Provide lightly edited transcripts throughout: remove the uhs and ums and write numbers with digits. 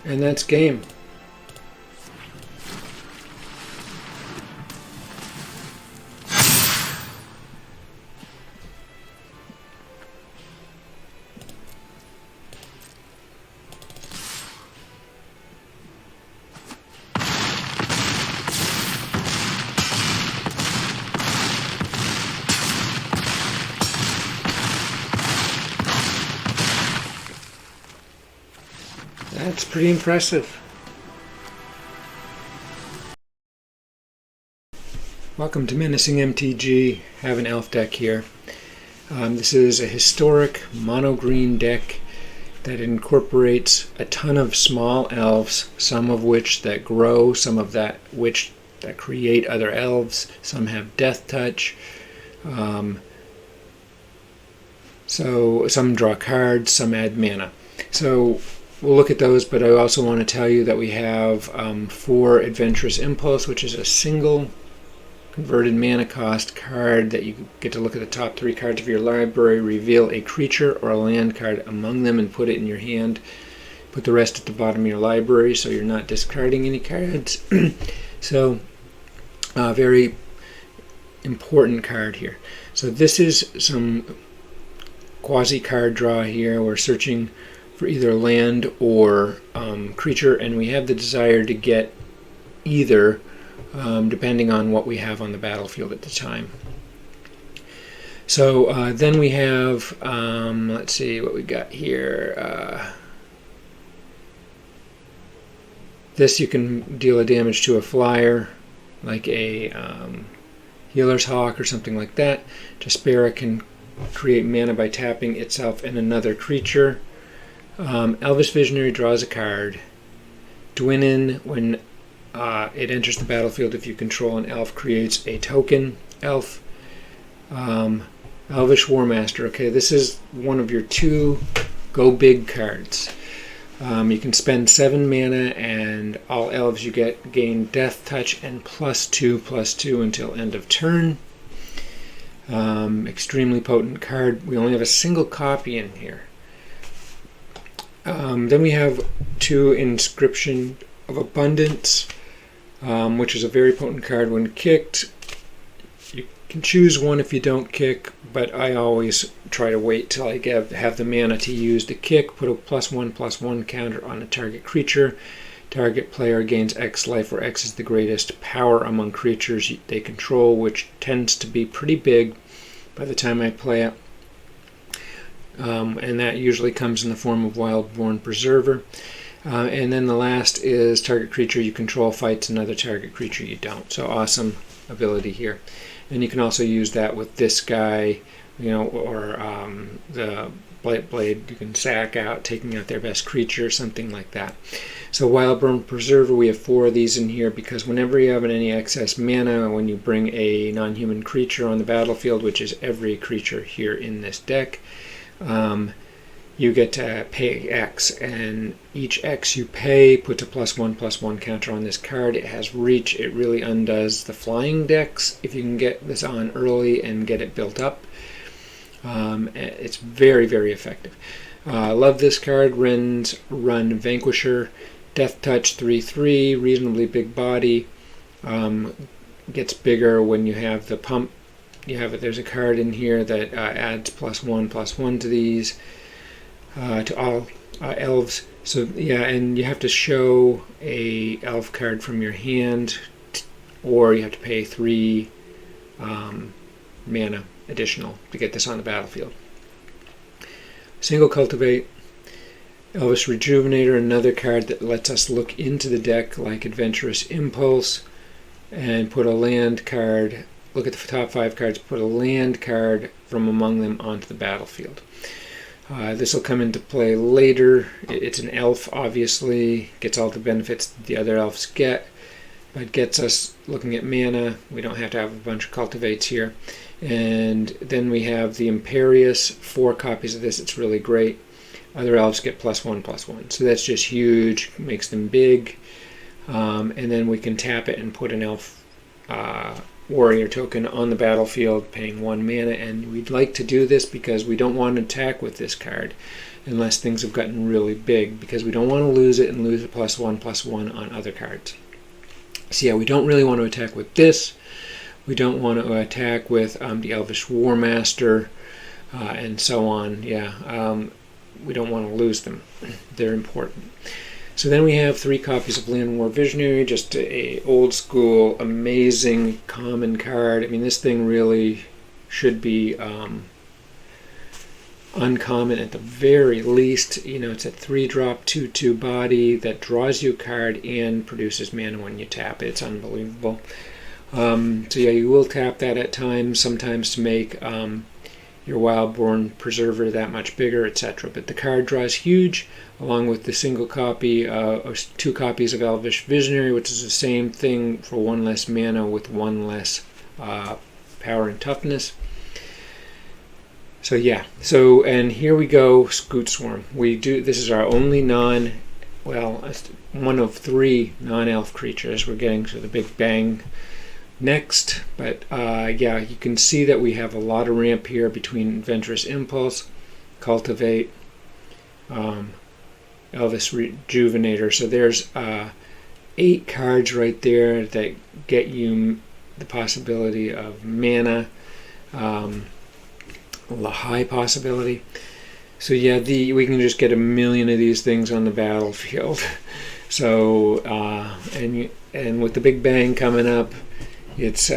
And that's game. That's pretty impressive. Welcome to Menacing MTG. Have an elf deck here. This is a historic mono-green deck that incorporates a ton of small elves, some of which that grow, some of that which that create other elves, some have death touch. So some draw cards, some add mana. So we'll look at those, but I also want to tell you that we have 4 Adventurous Impulse, which is a single converted mana cost card that you get to look at the top 3 cards of your library, reveal a creature or a land card among them and put it in your hand. Put the rest at the bottom of your library so you're not discarding any cards. So very important card here. So this is some quasi card draw here. We're searching for either land or creature, and we have the desire to get either depending on what we have on the battlefield at the time. So then we have, let's see what we got here. This you can deal a damage to a flyer, like a Healer's Hawk or something like that. Jaspera can create mana by tapping itself and another creature. Elvish Visionary draws a card. Dwynnin, when it enters the battlefield, if you control an elf, creates a token elf. Elvish Warmaster. Okay, this is one of your 2 go big cards. You can spend 7 mana, and all elves you get gain death touch and +2/+2 until end of turn. Extremely potent card. We only have a single copy in here. Then we have 2 Inscription of Abundance, which is a very potent card. When kicked, you can choose one if you don't kick, but I always try to wait till I have the mana to use the kick. Put a +1/+1 counter on a target creature. Target player gains X life, where X is the greatest power among creatures they control, which tends to be pretty big by the time I play it. And that usually comes in the form of Wildborn Preserver. And then the last is target creature you control fights another target creature you don't. So awesome ability here. And you can also use that with this guy, or the Blight Blade. You can sack out, taking out their best creature, something like that. So Wildborn Preserver, we have 4 of these in here because whenever you have any excess mana, when you bring a non-human creature on the battlefield, which is every creature here in this deck, you get to pay X, and each X you pay puts a +1/+1 counter on this card. It has reach. It really undoes the flying decks if you can get this on early and get it built up. It's very, very effective. Love this card. Wren's Run Vanquisher, Death Touch 3/3, reasonably big body. Gets bigger when you have the pump. There's a card in here that adds +1/+1 to these, to all elves. So yeah, and you have to show a elf card from your hand, or you have to pay 3 mana additional to get this on the battlefield. Single Cultivate. Elvish Rejuvenator, another card that lets us look into the deck like Adventurous Impulse, and put a land card. Look at the top 5 cards, put a land card from among them onto the battlefield. This will come into play later. It's an elf, obviously, gets all the benefits the other elves get, but gets us looking at mana. We don't have to have a bunch of cultivates here. And then we have the Imperious, 4 copies of this. It's really great. Other elves get +1/+1. So that's just huge, makes them big. And then we can tap it and put an elf warrior token on the battlefield, paying 1 mana, and we'd like to do this because we don't want to attack with this card unless things have gotten really big, because we don't want to lose it and lose a +1/+1 on other cards. So yeah, we don't really want to attack with this. We don't want to attack with the Elvish Warmaster and so on. Yeah, we don't want to lose them. They're important. So then we have 3 copies of Land War Visionary, just a old school, amazing common card. I mean, this thing really should be uncommon at the very least. You know, it's a 3-drop 2/2 body that draws you a card and produces mana when you tap it. It's unbelievable. So yeah, you will tap that at times, sometimes to make your Wildborn Preserver that much bigger, etc. But the card draws huge, along with the single copy, or 2 copies of Elvish Visionary, which is the same thing for 1 less mana with 1 less power and toughness. So yeah, and here we go, Scoot Swarm. This is our only one of 3 non-elf creatures. We're getting to the big bang next, but yeah, you can see that we have a lot of ramp here between Adventurous Impulse, Cultivate, Elvish Rejuvenator. So there's 8 cards right there that get you the possibility of mana, a high possibility. So yeah, we can just get a million of these things on the battlefield. So and with the big bang coming up, it's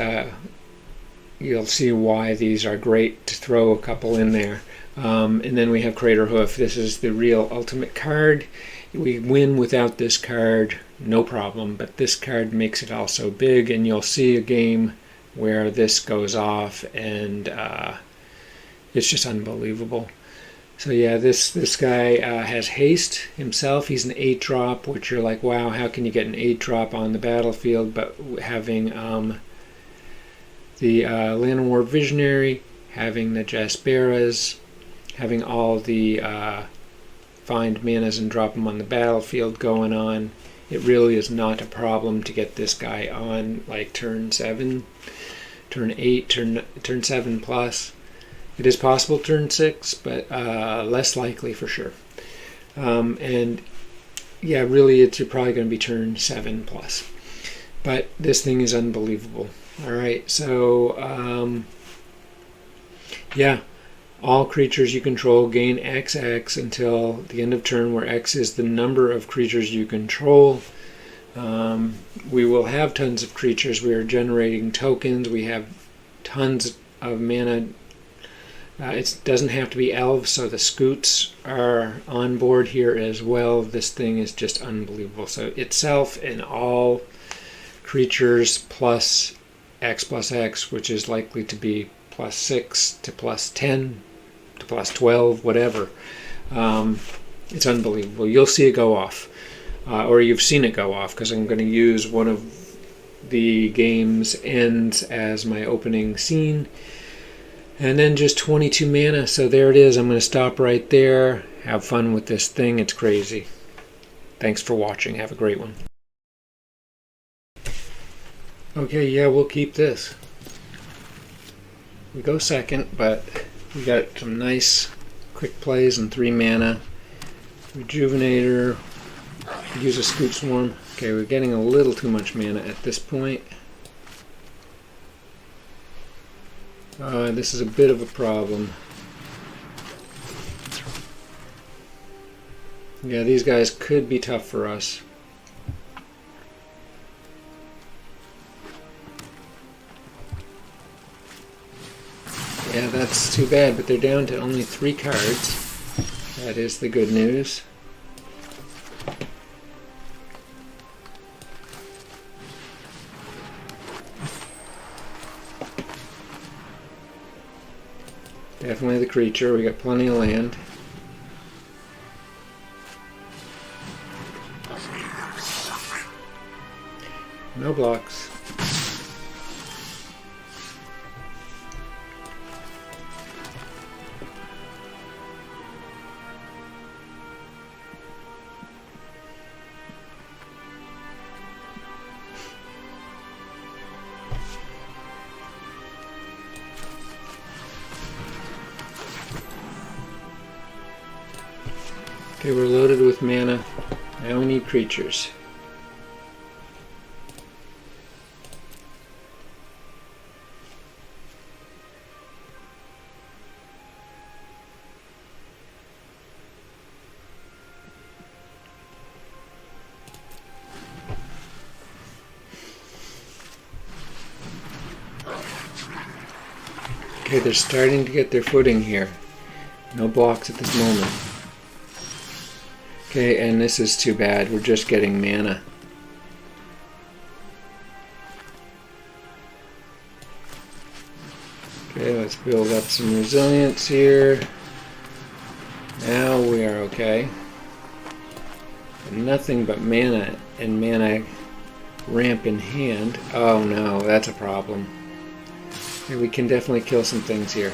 you'll see why these are great to throw a couple in there. And then we have Crater Hoof. This is the real ultimate card. We win without this card, no problem, but this card makes it also big, and you'll see a game where this goes off, and it's just unbelievable. So yeah, this guy has haste himself. He's an 8-drop, which you're like, wow, how can you get an 8-drop on the battlefield? But having the Land War Visionary, having the Jasperas, having all the find manas and drop them on the battlefield going on, it really is not a problem to get this guy on like turn 7, turn 8, turn 7 plus. It is possible turn 6, but less likely for sure. And yeah, really, you're probably going to be turn 7 plus. But this thing is unbelievable. All right, so yeah, all creatures you control gain XX until the end of turn, where X is the number of creatures you control. We will have tons of creatures. We are generating tokens. We have tons of mana. It doesn't have to be elves, so the scoots are on board here as well. This thing is just unbelievable. So itself and all creatures plus X, which is likely to be +6 to +10 to +12, whatever. It's unbelievable. You'll see it go off, or you've seen it go off, because I'm going to use one of the game's ends as my opening scene. And then just 22 mana, so there it is. I'm going to stop right there. Have fun with this thing. It's crazy. Thanks for watching. Have a great one. Okay, yeah, we'll keep this. We go second, but we got some nice quick plays and 3 mana. Rejuvenator. Use a Scoot Swarm. Okay, we're getting a little too much mana at this point. This is a bit of a problem. Yeah, these guys could be tough for us. Yeah, that's too bad, but they're down to only 3 cards. That is the good news. Definitely the creature. We got plenty of land. No blocks. Okay, we're loaded with mana. Now we need creatures. Okay, they're starting to get their footing here. No blocks at this moment. Okay, and this is too bad. We're just getting mana. Okay, let's build up some resilience here. Now we are okay. Nothing but mana and mana ramp in hand. Oh no, that's a problem. Okay, we can definitely kill some things here.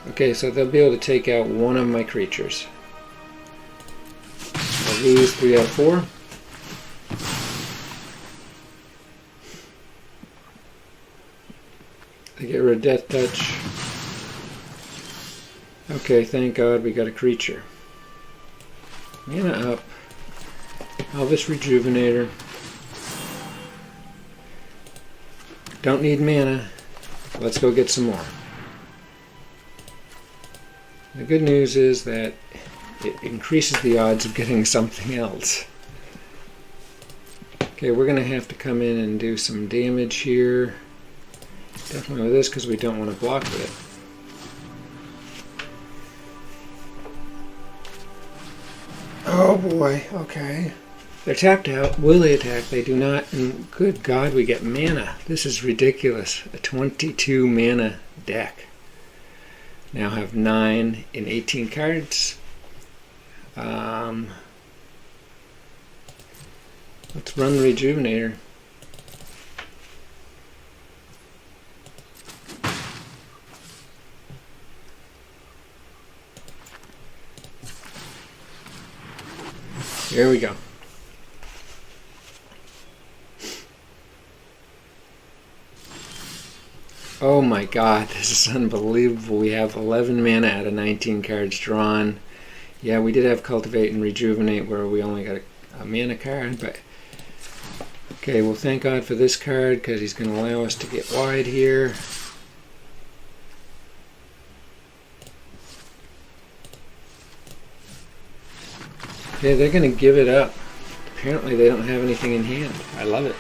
Okay, so they'll be able to take out one of my creatures. I'll lose 3 out of 4. They get rid of Death Touch. Okay, thank God we got a creature. Mana up. Elvish Rejuvenator. Don't need mana. Let's go get some more. The good news is that it increases the odds of getting something else. Okay, we're going to have to come in and do some damage here. Definitely with this because we don't want to block with it. Oh boy, okay. They're tapped out. Will they attack? They do not. And good God, we get mana. This is ridiculous. A 22 mana deck. Now have 9 in 18 cards. Let's run the Rejuvenator. Here we go. Oh my God, this is unbelievable. We have 11 mana out of 19 cards drawn. Yeah, we did have Cultivate and Rejuvenate where we only got a mana card, but okay, well thank God for this card because he's going to allow us to get wide here. Okay, they're going to give it up. Apparently they don't have anything in hand. I love it.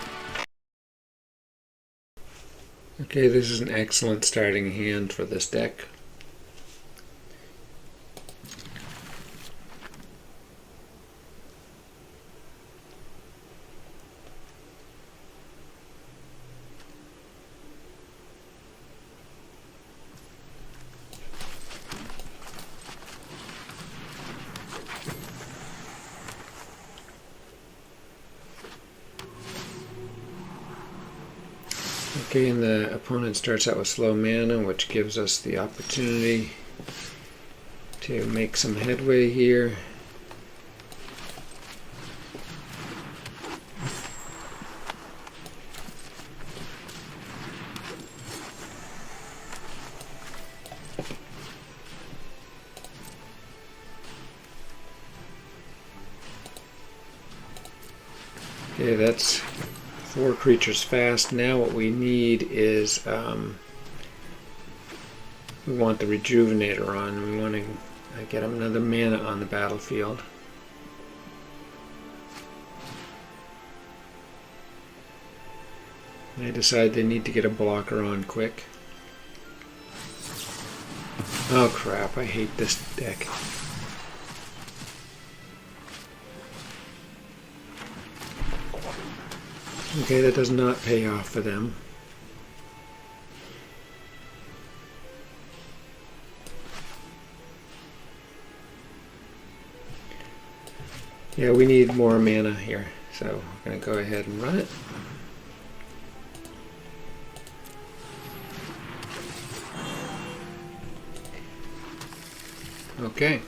Okay, this is an excellent starting hand for this deck. Okay, and the opponent starts out with slow mana, which gives us the opportunity to make some headway here. Okay, that's 4 creatures fast. Now what we need is we want the Rejuvenator on. We want to get another mana on the battlefield. They decide they need to get a blocker on quick. Oh crap, I hate this deck. Okay, that does not pay off for them. Yeah, we need more mana here, so I'm going to go ahead and run it. Okay.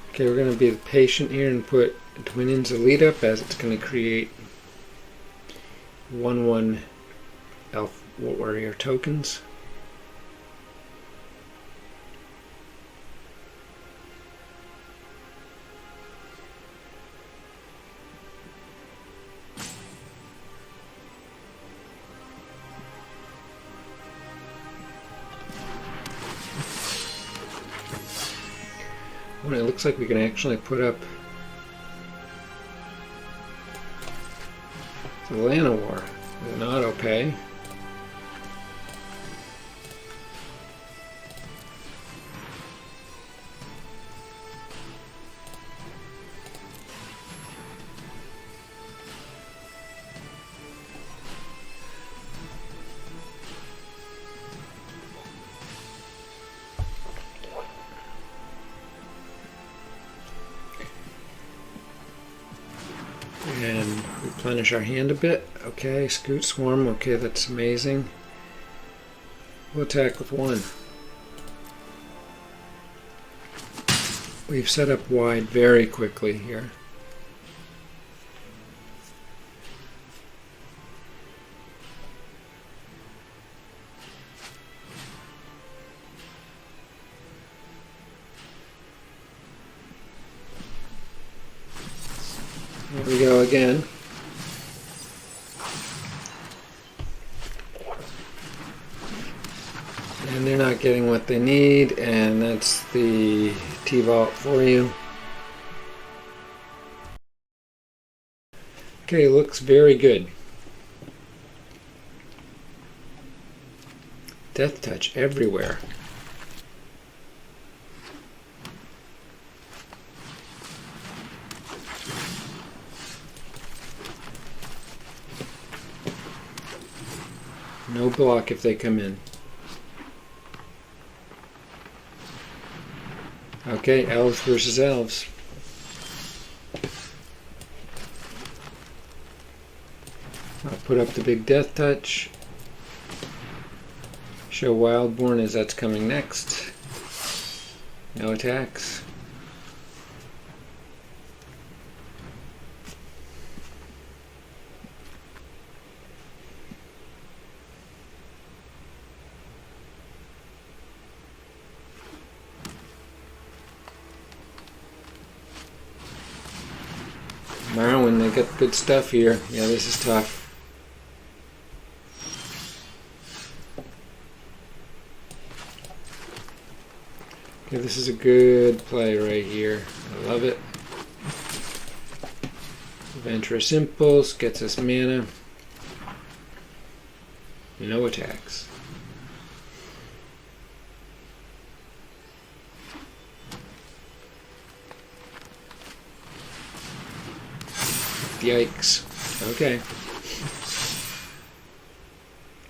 Okay, we're going to be patient here and put Dwinin's Elite up, as it's going to create 1/1 Elf Warrior tokens. Well, it looks like we can actually put up the Llanowar with an auto pay. And replenish our hand a bit. Okay, Scoot Swarm. Okay, that's amazing. We'll attack with 1. We've set up wide very quickly here. There we go again. And they're not getting what they need, and that's the T-Vault for you. Okay, looks very good. Death Touch everywhere. No block if they come in. Okay, elves versus elves. I'll put up the big Death Touch. Show Wildborn as that's coming next. No attacks. Marwyn, they got good stuff here. Yeah, this is tough. Okay, this is a good play right here. I love it. Adventurous Impulse gets us mana. No attacks. Yikes. Okay.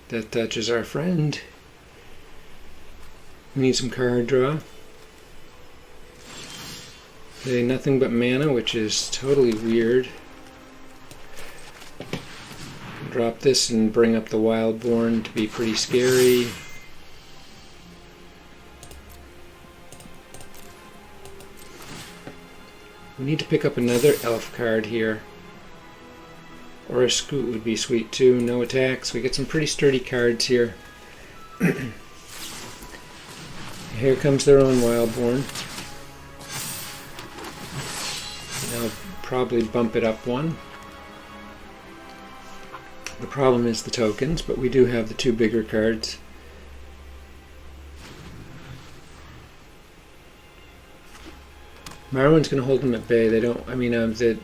Death Touch is our friend. We need some card draw. Okay, nothing but mana, which is totally weird. Drop this and bring up the Wildborn to be pretty scary. We need to pick up another elf card here. Or a Scoot would be sweet too. No attacks. We get some pretty sturdy cards here. Here comes their own Wildborn. I'll probably bump it up 1. The problem is the tokens, but we do have the 2 bigger cards. Marwyn's going to hold them at bay. They don't. I mean, the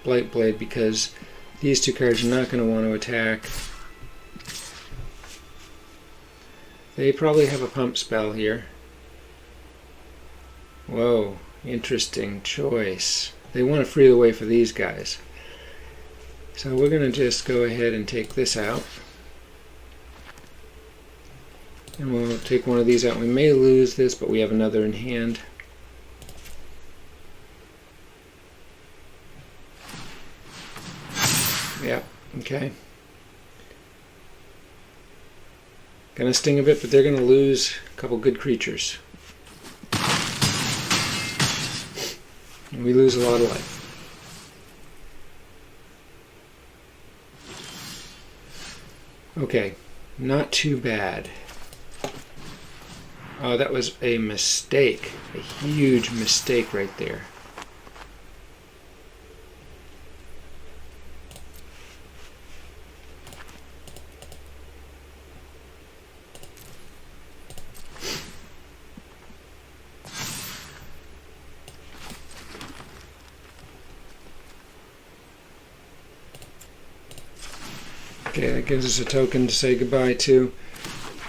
Blightblade, because these 2 cards are not going to want to attack. They probably have a pump spell here. Whoa, interesting choice. They want to free the way for these guys. So we're going to just go ahead and take this out. And we'll take one of these out. We may lose this, but we have another in hand. Yeah, okay. Gonna sting a bit, but they're gonna lose a couple good creatures. And we lose a lot of life. Okay, not too bad. Oh, that was a mistake. A huge mistake right there. Okay, that gives us a token to say goodbye to.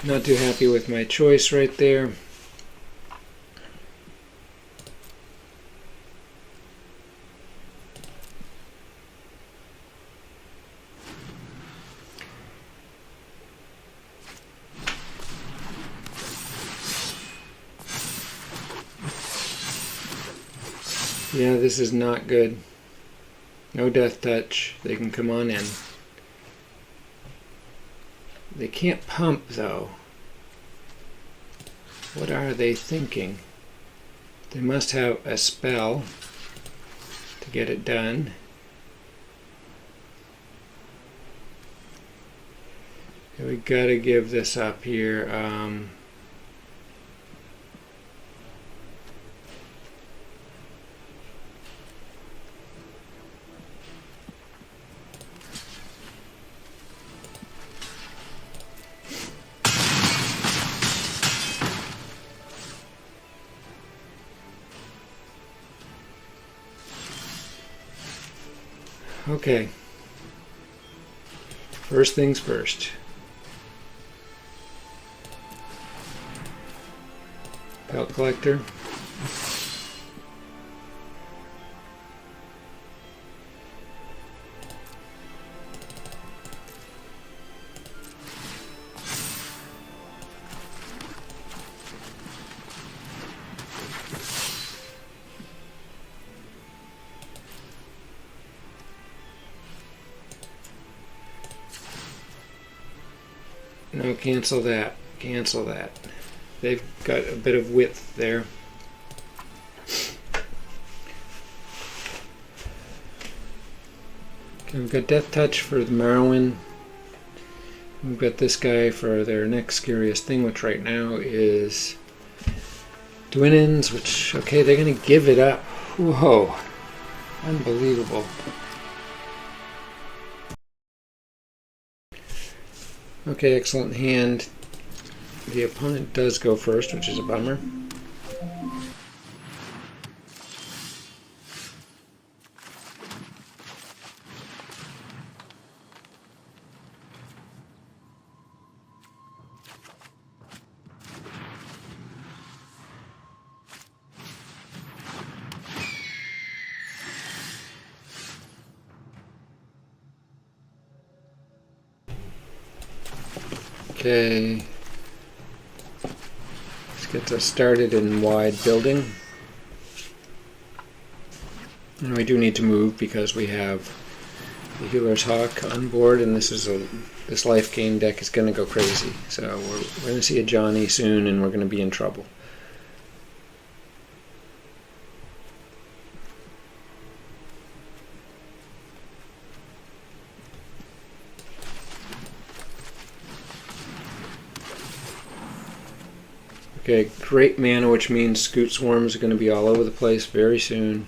Not too happy with my choice right there. Yeah, this is not good. No death touch. They can come on in. They can't pump, though. What are they thinking? They must have a spell to get it done. Okay, we gotta give this up here. Okay. First things first. Pelt collector. No, cancel that. Cancel that. They've got a bit of width there. Okay, we've got Death Touch for the Marwyn. We've got this guy for their next scariest thing, which right now is Dwinnins, which, okay, they're going to give it up. Whoa. Unbelievable. Okay, excellent hand. The opponent does go first, which is a bummer. Okay, let's get us started in wide building. And we do need to move because we have the Healer's Hawk on board, and this life gain deck is going to go crazy. So we're going to see a Johnny soon, and we're going to be in trouble. Okay, great mana, which means Scoot Swarms are going to be all over the place very soon.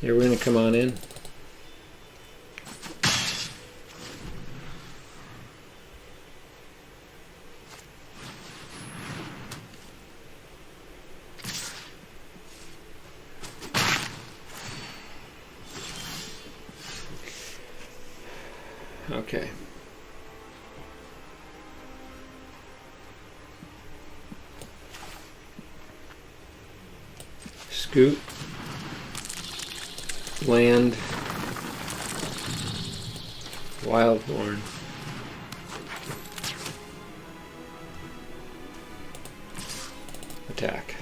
Yeah, we're going to come on in. Okay. Scoot, land, Wildborn. Attack.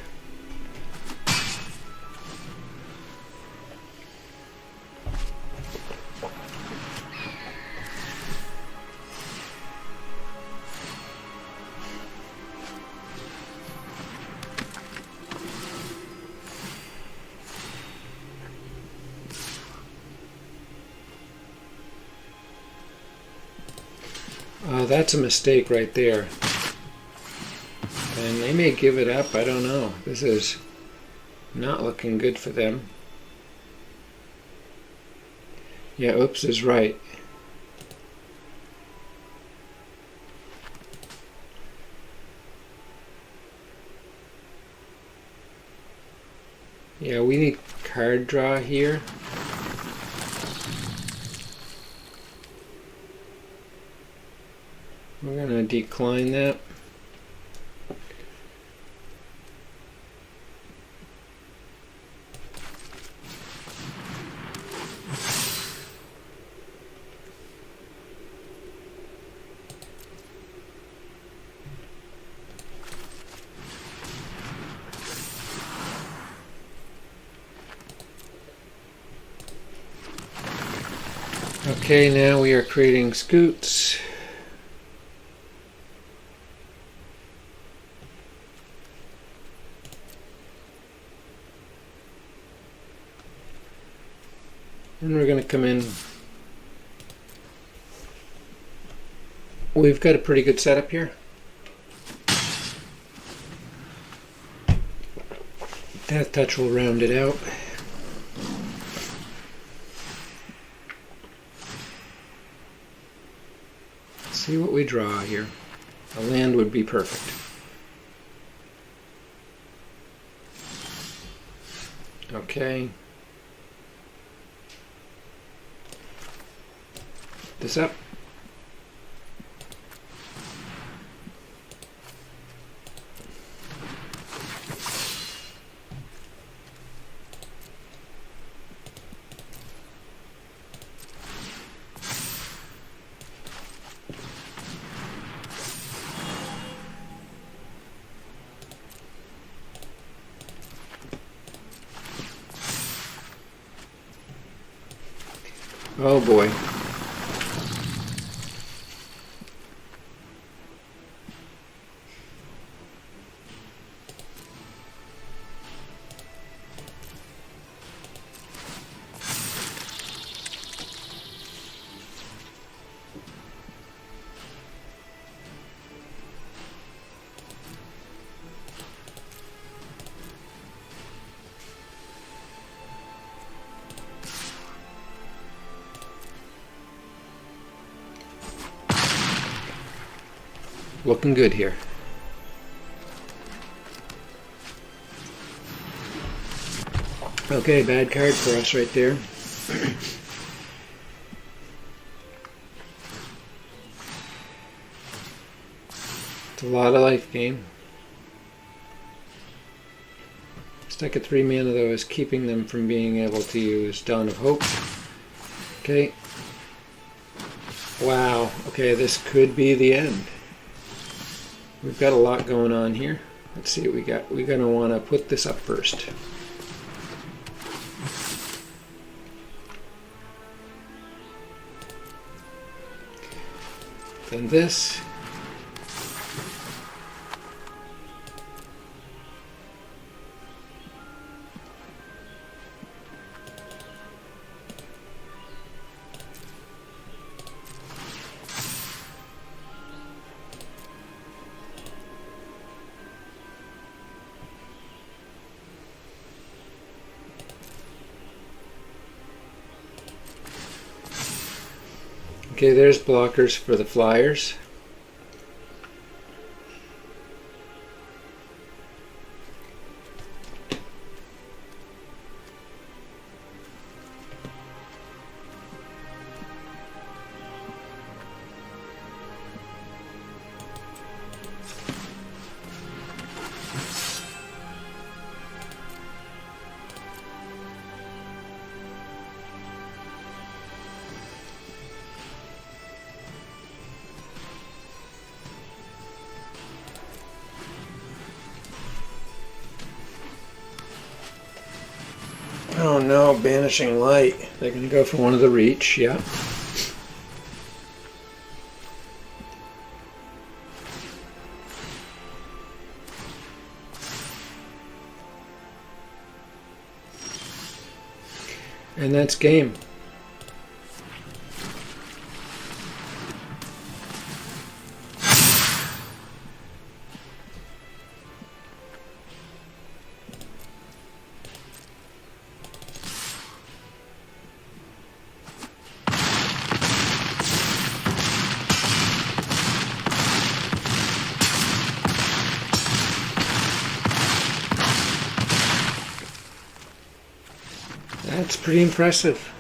That's a mistake right there. And they may give it up, I don't know. This is not looking good for them. Yeah, oops is right. Yeah, we need card draw here. We're going to decline that. Okay, now we are creating scoots. And we're going to come in. We've got a pretty good setup here. Death Touch will round it out. See what we draw here. A land would be perfect. Okay. This up. Oh boy. Looking good here. Okay, bad card for us right there. It's a lot of life gain. Stack of 3 mana though is keeping them from being able to use Dawn of Hope. Okay. Wow. Okay, this could be the end. We've got a lot going on here. Let's see what we got. We're going to want to put this up first. Then this. Okay, there's blockers for the flyers. Oh no, Banishing Light. They're going to go for one of the reach, yeah. And that's game. That's pretty impressive.